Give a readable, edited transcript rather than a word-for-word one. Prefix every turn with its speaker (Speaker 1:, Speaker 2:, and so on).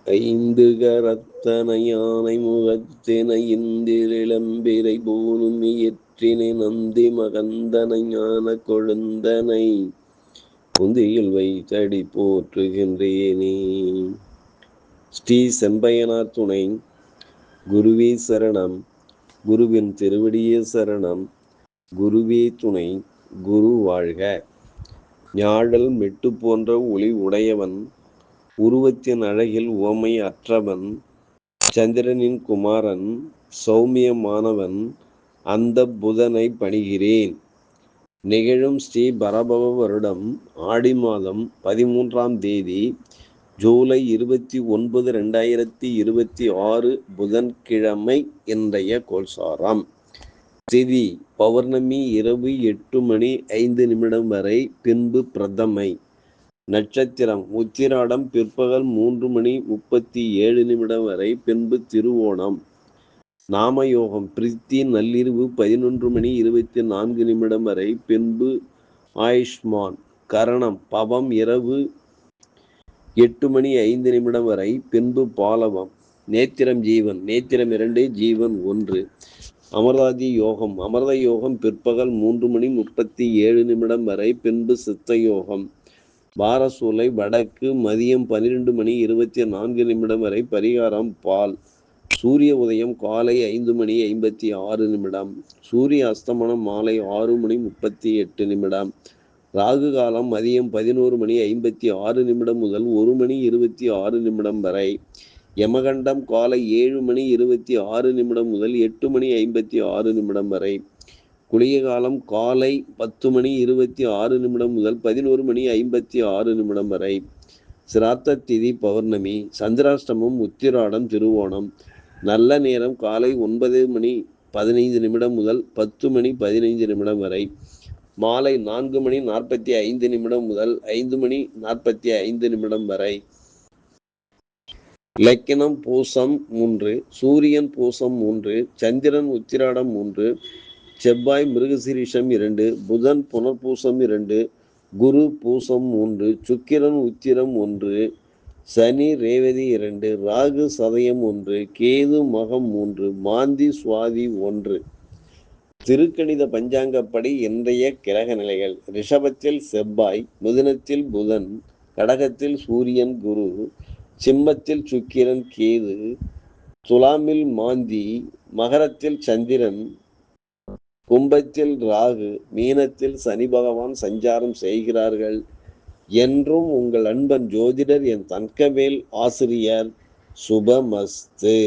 Speaker 1: ஐந்து கரத்தனை யானை முகத்தினை இந்திரிளம்பிரை போலும் இயற்றினை நந்தி மகந்தனை ஞான கொழுந்தனை புந்தியில் வைத்தடி போற்றுகின்றேனே. ஸ்ரீ செம்பையனார் துணை. குருவே சரணம். குருவின் திருவடியே சரணம். குருவே துணை. குரு வாழ்க. ஞாழல் மெட்டு போன்ற ஒளி உடையவன், உருவத்தின் அழகில் உவமை அற்றவன், சந்திரனின் குமாரன், சௌமியமானவன், அந்த புதனை பணிகிறேன். நிகழும் ஸ்ரீ பரபவ வருடம் ஆடி மாதம் 13ஆம் தேதி ஜூலை 29, 2026 புதன்கிழமை இன்றைய கோல்சாரம். திதி பௌர்ணமி இரவு 8:05 வரை, பின்பு பிரதமை. நட்சத்திரம் உத்திராடம் பிற்பகல் 3:37 வரை, பின்பு திருவோணம். நாமயோகம் பிரித்தி நள்ளிரவு 11:24 வரை, பின்பு ஆயுஷ்மான். கரணம் பவம் இரவு 8:05 வரை, பின்பு பாலவம். நேத்திரம் ஜீவன். நேத்திரம் 2, ஜீவன் 1. அமர்தாதி யோகம். அமிர்த யோகம் பிற்பகல் 3:37 வரை, பின்பு சித்த யோகம். பாரசூலை வடக்கு மதியம் 12:24 வரை, பரிகாரம் பால். சூரிய உதயம் காலை 5:56. சூரிய அஸ்தமனம் மாலை 6:38. ராகு காலம் மதியம் 11:56 முதல் 1:26 வரை. யமகண்டம் காலை 7:26 முதல் 8:56 வரை. குளிய காலம் காலை 10:26 முதல் 11:56 வரை. சிராத்த திதி பௌர்ணமி. சந்திராஷ்டமம் உத்திராடம் திருவோணம். நல்ல நேரம் காலை 9:15 முதல் 10:15 வரை. மாலை 4:45 முதல் 5:45 வரை. லக்கினம் பூசம் 3, சூரியன் பூசம் 3, சந்திரன் உத்திராடம் 3, செவ்வாய் மிருகசீரிஷம் 2, புதன் புனர்பூசம் 2, குரு பூசம் 3, சுக்கிரன் உத்திரம் 1, சனி ரேவதி 2, ராகு சதயம் 1, கேது மகம் 3, மாந்தி சுவாதி 1. திருக்கணித பஞ்சாங்கப்படி இன்றைய கிரக நிலைகள். ரிஷபத்தில் செவ்வாய், மிதுனத்தில் புதன், கடகத்தில் சூரியன் குரு, சிம்மத்தில் சுக்கிரன் கேது, துலாமில் மாந்தி, மகரத்தில் சந்திரன், கும்பத்தில் ராகு, மீனத்தில் சனி பகவான் சஞ்சாரம் செய்கிறார்கள். என்றும் உங்கள் அன்பன் ஜோதிடர் என் தங்கவேல் ஆசிரியர். சுபமஸ்து.